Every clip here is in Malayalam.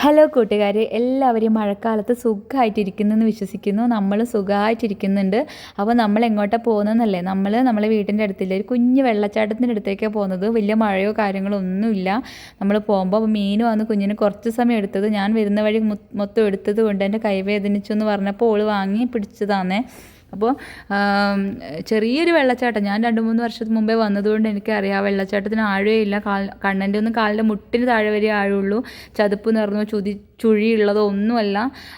ഹലോ കൂട്ടുകാരെ, എല്ലാവരും മഴക്കാലത്ത് സുഖമായിട്ടിരിക്കുന്നെന്ന് വിശ്വസിക്കുന്നു. നമ്മൾ സുഖമായിട്ടിരിക്കുന്നുണ്ട്. അപ്പോൾ നമ്മൾ എങ്ങോട്ടാണ് പോകുന്നതെന്നല്ലേ, നമ്മളെ വീട്ടിൻ്റെ അടുത്തില്ല ഒരു കുഞ്ഞ് വെള്ളച്ചാട്ടത്തിൻ്റെ അടുത്തേക്കാണ് പോകുന്നത്. വലിയ മഴയോ കാര്യങ്ങളോ ഒന്നുമില്ല. നമ്മൾ പോകുമ്പോൾ മീനും വന്ന് കുഞ്ഞിന് കുറച്ച് സമയം എടുത്തത്, ഞാൻ വരുന്ന വഴി മൊത്തം എടുത്തത് കൊണ്ട് എൻ്റെ കൈവേദനിച്ചു എന്ന് പറഞ്ഞപ്പോൾ ഓള് വാങ്ങി പിടിച്ചതാണേ. അപ്പോൾ ചെറിയൊരു വെള്ളച്ചാട്ടം, ഞാൻ 2-3 വർഷത്തിന് മുമ്പേ വന്നതുകൊണ്ട് എനിക്കറിയാം. ആ വെള്ളച്ചാട്ടത്തിന് ആഴമേ ഇല്ല. കണ്ണൻ്റെ ഒന്നും കാലിൻ്റെ മുട്ടിന് താഴെ വരെ ആഴമുള്ളൂ. ചതുപ്പ് നിറഞ്ഞോ ചുഴിയുള്ളതോ ഒന്നുമല്ല.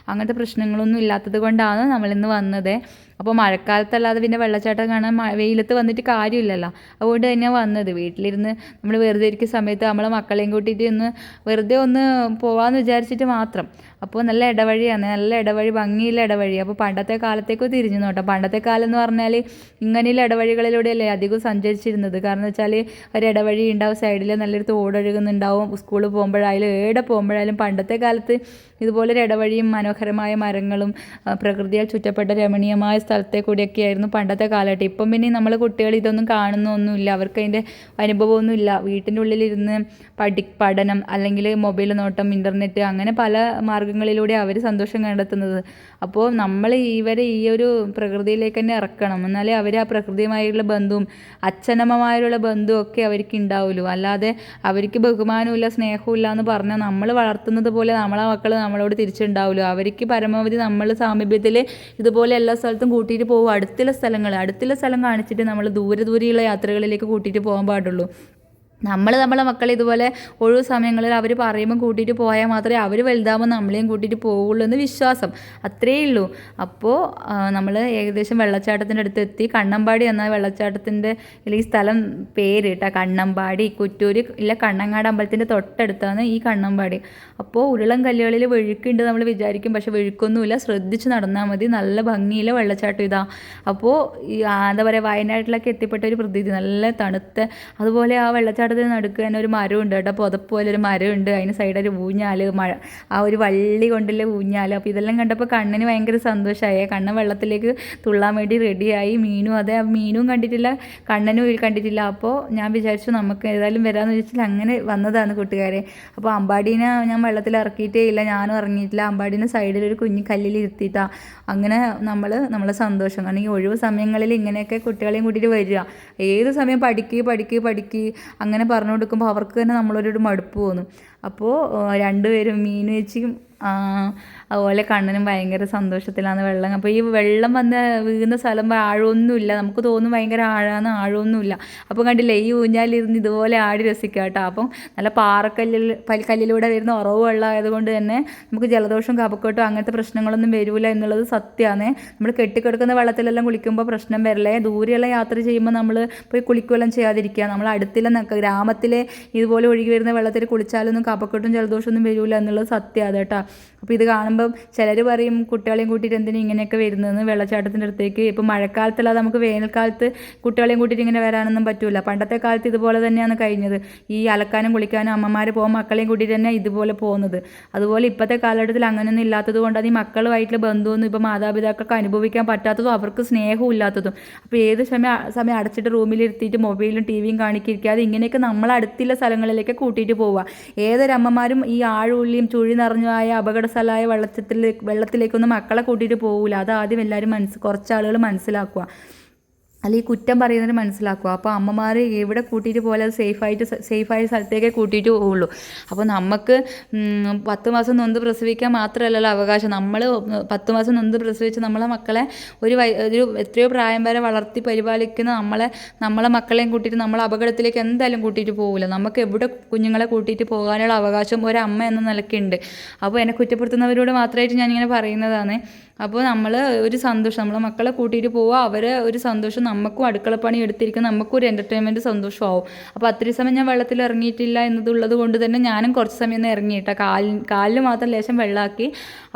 അങ്ങനത്തെ പ്രശ്നങ്ങളൊന്നും ഇല്ലാത്തത് കൊണ്ടാണ് നമ്മളിന്ന് വന്നത്. അപ്പോൾ മഴക്കാലത്തല്ലാതെ പിന്നെ വെള്ളച്ചാട്ടം കാണാൻ വെയിലത്ത് വന്നിട്ട് കാര്യമില്ലല്ലോ. അതുകൊണ്ട് തന്നെയാണ് വന്നത്. വീട്ടിലിരുന്ന് നമ്മൾ വെറുതെ ഇരിക്കുന്ന സമയത്ത് നമ്മളെ മക്കളെയും കൂട്ടിയിട്ട് വെറുതെ ഒന്ന് പോകാമെന്ന് വിചാരിച്ചിട്ട് മാത്രം. അപ്പോൾ നല്ല ഇടവഴിയാണ്, നല്ല ഇടവഴി, ഭംഗിയുള്ള ഇടവഴി. അപ്പോൾ പണ്ടത്തെ കാലത്തേക്ക് തിരിഞ്ഞു നോട്ടാം. പണ്ടത്തെ കാലം എന്ന് പറഞ്ഞാൽ ഇങ്ങനെയുള്ള ഇടവഴികളിലൂടെയല്ലേ അധികം സഞ്ചരിച്ചിരുന്നത്. കാരണം വെച്ചാൽ ഒരു ഇടവഴി ഉണ്ടാവും, സൈഡിൽ നല്ലൊരു തോടൊഴുകുന്നുണ്ടാവും. സ്കൂളിൽ പോകുമ്പോഴായാലും എവിടെ പോകുമ്പോഴായാലും പണ്ടത്തെ കാലത്ത് ഇതുപോലൊരു ഇടവഴിയും മനോഹരമായ മരങ്ങളും പ്രകൃതിയാൽ ചുറ്റപ്പെട്ട രമണീയമായ സ്ഥലത്തെ കൂടിയൊക്കെ ആയിരുന്നു പണ്ടത്തെ കാലഘട്ടം. ഇപ്പം പിന്നെ നമ്മൾ കുട്ടികൾ ഇതൊന്നും കാണുന്നൊന്നുമില്ല, അവർക്ക് അതിൻ്റെ അനുഭവമൊന്നുമില്ല. വീട്ടിൻ്റെ ഉള്ളിലിരുന്ന് പഠനം അല്ലെങ്കിൽ മൊബൈൽ നോട്ടം, ഇൻ്റർനെറ്റ്, അങ്ങനെ പല മാർഗ്ഗങ്ങളിലൂടെ അവർ സന്തോഷം കണ്ടെത്തുന്നത്. അപ്പോൾ നമ്മൾ ഇവരെ ഈ ഒരു പ്രകൃതിയിലേക്ക് തന്നെ ഇറക്കണം, എന്നാലേ അവർ ആ പ്രകൃതിയുമായുള്ള ബന്ധവും അച്ഛനമ്മമാരുള്ള ബന്ധവും ഒക്കെ അവർക്ക് ഉണ്ടാവുള്ളൂ. അല്ലാതെ അവർക്ക് ബഹുമാനമില്ല സ്നേഹമില്ല എന്ന് പറഞ്ഞാൽ നമ്മൾ വളർത്തുന്നത് പോലെ നമ്മളെ മക്കൾ നമ്മളോട് തിരിച്ചുണ്ടാവുമല്ലോ. അവർക്ക് പരമാവധി നമ്മൾ സാമീപ്യത്തിൽ ഇതുപോലെ എല്ലാ സ്ഥലത്തും കൂട്ടിയിട്ട് പോകും. അടുത്തുള്ള സ്ഥലം കാണിച്ചിട്ട് നമ്മൾ ദൂരെയുള്ള യാത്രകളിലേക്ക് കൂട്ടിയിട്ട് പോകാൻ പാടുള്ളൂ. നമ്മളെ മക്കളെ ഇതുപോലെ ഒഴിവ് സമയങ്ങളിൽ അവർ പറയുമ്പോൾ കൂട്ടിയിട്ട് പോയാൽ മാത്രമേ അവർ വലുതാകുമ്പോൾ നമ്മളെയും കൂട്ടിയിട്ട് പോവുള്ളൂ എന്ന് വിശ്വാസം, അത്രയേ ഉള്ളൂ. അപ്പോൾ നമ്മൾ ഏകദേശം വെള്ളച്ചാട്ടത്തിൻ്റെ അടുത്ത് എത്തി. കണ്ണമ്പാടി എന്ന വെള്ളച്ചാട്ടത്തിൻ്റെ ഈ സ്ഥലം പേര് കേട്ടോ, കണ്ണമ്പാടി. കുറ്റൂർ ഇല്ല, കണ്ണങ്ങാട് അമ്പലത്തിൻ്റെ തൊട്ടടുത്താണ് ഈ കണ്ണമ്പാടി. അപ്പോൾ ഉരുളം കല്ലുകളിൽ വെഴുക്കുണ്ട് നമ്മൾ വിചാരിക്കും, പക്ഷെ വെഴുക്കൊന്നുമില്ല. ശ്രദ്ധിച്ച് നടന്നാൽ മതി. നല്ല ഭംഗിയിലെ വെള്ളച്ചാട്ടം ഇതാ. അപ്പോൾ ഈ എന്താ പറയുക, വയനാട്ടിലൊക്കെ എത്തിപ്പെട്ട ഒരു പ്രതീതി, നല്ല തണുത്ത. അതുപോലെ ആ വെള്ളച്ചാട്ടത്തിൽ നടുക്ക് തന്നെ ഒരു മരമുണ്ട് കേട്ടോ, പുതപ്പ് പോലെ ഒരു മരമുണ്ട്. അതിന് സൈഡൊരു ഊഞ്ഞാൽ, ആ ഒരു വള്ളി കൊണ്ടുള്ള ഊഞ്ഞാൽ. അപ്പോൾ ഇതെല്ലാം കണ്ടപ്പോൾ കണ്ണിന് ഭയങ്കര സന്തോഷമായി. കണ്ണൻ വെള്ളത്തിലേക്ക് തുള്ളാൻ വേണ്ടി റെഡിയായി. മീനും അതെ, മീനും കണ്ടിട്ടില്ല, കണ്ണനും കണ്ടിട്ടില്ല. അപ്പോൾ ഞാൻ വിചാരിച്ചു നമുക്ക് ഏതായാലും വരാമെന്ന് വിചാരിച്ചാൽ അങ്ങനെ വന്നതാണ് കൂട്ടുകാരെ. അപ്പോൾ അമ്പാടീനെ ഞാൻ വെള്ളത്തിൽ ഇറക്കിയിട്ടേ ഇല്ല, ഞാനും ഇറങ്ങിയിട്ടില്ല. അമ്പാടീനെ സൈഡിലൊരു കുഞ്ഞു കല്ലിൽ ഇരുത്തിയിട്ടാണ് അങ്ങനെ നമ്മളെ സന്തോഷം. കാരണം ഈ ഒഴിവ് സമയങ്ങളിൽ ഇങ്ങനെയൊക്കെ കുട്ടികളെയും കൂട്ടിയിട്ട് വരിക. ഏത് സമയം പഠിക്കുക അങ്ങനെ പറഞ്ഞു കൊടുക്കുമ്പോൾ അവർക്ക് തന്നെ നമ്മളൊരു മടുപ്പ് തോന്നും. അപ്പോൾ രണ്ടുപേരും മീൻ വെച്ചും അതുപോലെ കണ്ണനും ഭയങ്കര സന്തോഷത്തിലാണ് വെള്ളം. അപ്പോൾ ഈ വെള്ളം വന്ന് വീഴുന്ന സ്ഥലം ആഴമൊന്നുമില്ല, നമുക്ക് തോന്നും ഭയങ്കര ആഴമൊന്നുമില്ല. അപ്പോൾ കണ്ടില്ലേ, ഈ ഊഞ്ഞാലിരുന്ന് ഇതുപോലെ ആടി രസിക്കുക കേട്ടോ. അപ്പം നല്ല കല്ലിലൂടെ വരുന്ന ഉറവ് വെള്ളം ആയതുകൊണ്ട് തന്നെ നമുക്ക് ജലദോഷം, കഫക്കെട്ടും അങ്ങനത്തെ പ്രശ്നങ്ങളൊന്നും വരില്ല എന്നുള്ളത് സത്യമാണ്. നമ്മൾ കെട്ടിക്കിടക്കുന്ന വെള്ളത്തിലെല്ലാം കുളിക്കുമ്പോൾ പ്രശ്നം വരില്ലേ. ദൂരെയുള്ള യാത്ര ചെയ്യുമ്പോൾ നമ്മൾ പോയി കുളിക്കുകയെല്ലാം ചെയ്യാതിരിക്കുക. നമ്മൾ അടുത്തുള്ള ഗ്രാമത്തിലെ ഇതുപോലെ ഒഴുകി വരുന്ന വെള്ളത്തിൽ കുളിച്ചാലൊന്നും കഫക്കെട്ടും ജലദോഷമൊന്നും വരില്ല എന്നുള്ളത് സത്യമാണ് കേട്ടോ. അപ്പോൾ ഇത് കാണുമ്പം ചിലർ പറയും കുട്ടികളെയും കൂട്ടിയിട്ട് എന്തിനും ഇങ്ങനെയൊക്കെ വരുന്നതെന്ന് വെള്ളച്ചാട്ടത്തിൻ്റെ അടുത്തേക്ക്. ഇപ്പോൾ മഴക്കാലത്തല്ലാതെ നമുക്ക് വേനൽക്കാലത്ത് കുട്ടികളെയും കൂട്ടിയിട്ട് ഇങ്ങനെ വരാനൊന്നും പറ്റില്ല. പണ്ടത്തെ കാലത്ത് ഇതുപോലെ തന്നെയാണ് കഴിഞ്ഞത്. ഈ അലക്കാനും കുളിക്കാനും അമ്മമാർ പോകും, മക്കളെയും കൂട്ടിയിട്ട് തന്നെ ഇതുപോലെ പോകുന്നത്. അതുപോലെ ഇപ്പോഴത്തെ കാലഘട്ടത്തിൽ അങ്ങനെയൊന്നും ഇല്ലാത്തത് കൊണ്ടാണ് ഈ മക്കളുമായിട്ടുള്ള ബന്ധമൊന്നും ഇപ്പോൾ മാതാപിതാക്കൾക്ക് അനുഭവിക്കാൻ പറ്റാത്തതും അവർക്ക് സ്നേഹവും ഇല്ലാത്തതും. അപ്പോൾ ഏത് സമയം അടച്ചിട്ട് റൂമിലിരുത്തിയിട്ട് മൊബൈലും ടി വിയും കാണിക്കാതെ ഇങ്ങനെയൊക്കെ നമ്മളടുത്തുള്ള സ്ഥലങ്ങളിലേക്ക് കൂട്ടിയിട്ട് പോവുക. ഏതൊരമ്മമാരും ഈ ആഴുള്ളിയും ചുഴി നിറഞ്ഞായ അപകട സ്ഥലമായ വെള്ളത്തിലേക്കൊന്നും മക്കളെ കൂട്ടിയിട്ട് പോകില്ല. അത് ആദ്യം എല്ലാവരും കുറച്ചാളുകൾ മനസ്സിലാക്കുക, അല്ലെങ്കിൽ കുറ്റം പറയുന്നവർ മനസ്സിലാക്കുക. അപ്പോൾ അമ്മമാർ എവിടെ കൂട്ടിയിട്ട് പോലെ അത് സേഫായ സ്ഥലത്തേക്കേ കൂട്ടിയിട്ട് പോവുള്ളൂ. അപ്പോൾ നമുക്ക് 10 മാസം നൊന്ത് പ്രസവിക്കാൻ മാത്രമല്ലല്ലോ അവകാശം. നമ്മൾ 10 മാസം നൊന്ത് പ്രസവിച്ച് നമ്മളെ മക്കളെ ഒരു എത്രയോ പ്രായം വരെ വളർത്തി പരിപാലിക്കുന്ന നമ്മളെ മക്കളെയും കൂട്ടിയിട്ട് നമ്മൾ അപകടത്തിലേക്ക് എന്തായാലും കൂട്ടിയിട്ട് പോകില്ല. നമുക്ക് എവിടെ കുഞ്ഞുങ്ങളെ കൂട്ടിയിട്ട് പോകാനുള്ള അവകാശം ഒരമ്മ എന്ന നിലയ്ക്കുണ്ട്. അപ്പോൾ എന്നെ കുറ്റപ്പെടുത്തുന്നവരോട് മാത്രമായിട്ട് ഞാനിങ്ങനെ പറയുന്നതാണ്. അപ്പോൾ നമ്മൾ ഒരു സന്തോഷം, നമ്മളെ മക്കളെ കൂട്ടിയിട്ട് പോവുക, അവരെ ഒരു സന്തോഷം, നമുക്കും അടുക്കളപ്പണി എടുത്തിരിക്കുന്ന നമുക്കും ഒരു എൻ്റർടൈൻമെൻറ്റ് സന്തോഷമാവും. അപ്പോൾ അത്രയും സമയം ഞാൻ വെള്ളത്തിൽ ഇറങ്ങിയിട്ടില്ല എന്നതുള്ളത് കൊണ്ട് തന്നെ ഞാനും കുറച്ച് സമയം ഒന്ന് ഇറങ്ങിയിട്ട കാലിൽ മാത്രം ലേശം വെള്ളമാക്കി.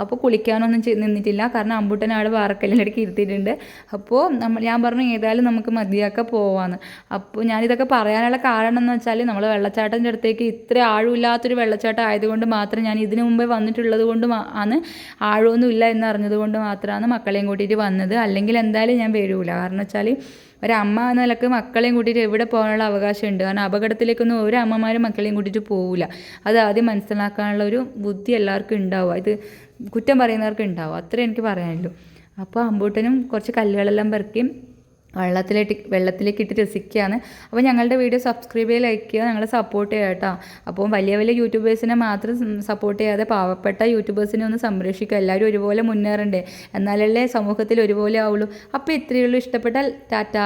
അപ്പോൾ കുളിക്കാനൊന്നും നിന്നിട്ടില്ല, കാരണം അമ്പൂട്ടനാട് പാറക്കല്ലിനിടയ്ക്ക് ഇരുത്തിയിട്ടുണ്ട്. അപ്പോൾ ഞാൻ പറഞ്ഞു ഏതായാലും നമുക്ക് മതിയാക്കാൻ പോവാന്ന്. അപ്പോൾ ഞാനിതൊക്കെ പറയാനുള്ള കാരണം എന്ന് വെച്ചാൽ നമ്മൾ വെള്ളച്ചാട്ടത്തിൻ്റെ അടുത്തേക്ക് ഇത്ര ആഴമില്ലാത്തൊരു വെള്ളച്ചാട്ടം ആയതുകൊണ്ട് മാത്രം, ഞാൻ ഇതിനു മുമ്പേ വന്നിട്ടുള്ളത് കൊണ്ട് ആണ് ആഴമൊന്നും ഇല്ല എന്ന് അറിഞ്ഞതുകൊണ്ട് മാത്രമാണ് മക്കളെയും കൂട്ടിയിട്ട് വന്നത്. അല്ലെങ്കിൽ എന്തായാലും ഞാൻ വരില്ല. കാരണം വെച്ചാൽ ഒരമ്മ എന്ന നിലക്ക് മക്കളെയും കൂട്ടിയിട്ട് എവിടെ പോകാനുള്ള അവകാശമുണ്ട്. കാരണം അപകടത്തിലേക്കൊന്നും ഒരു അമ്മമാരും മക്കളെയും കൂട്ടിയിട്ട് പോവില്ല. അത് ആദ്യം മനസ്സിലാക്കാനുള്ള ഒരു ബുദ്ധി എല്ലാവർക്കും ഉണ്ടാവുക. ഇത് കുറ്റം പറയുന്നവർക്ക് ഉണ്ടാവും. അത്രേ എനിക്ക് പറയാനുള്ളൂ. അപ്പോൾ അമ്പൂട്ടനും കുറച്ച് കല്ലുകളെല്ലാം പെറുക്കി വെള്ളത്തിലേക്ക് ഇട്ട് രസിക്കുകയാണ്. അപ്പോൾ ഞങ്ങളുടെ വീഡിയോ സബ്സ്ക്രൈബ് ചെയ്ത് ലൈക്ക് ചെയ്യുക, ഞങ്ങളെ സപ്പോർട്ട് ചെയ്യുക കേട്ടോ. അപ്പോൾ വലിയ വലിയ യൂട്യൂബേഴ്സിനെ മാത്രം സപ്പോർട്ട് ചെയ്യാതെ പാവപ്പെട്ട യൂട്യൂബേഴ്സിനെ ഒന്ന് സംരക്ഷിക്കുക. എല്ലാവരും ഒരുപോലെ മുന്നേറണ്ടേ, എന്നാലല്ലേ സമൂഹത്തിൽ ഒരുപോലെ ആവുള്ളൂ. അപ്പോൾ ഇത്രയേ ഉള്ളൂ. ഇഷ്ടപ്പെട്ടാൽ ടാറ്റാ.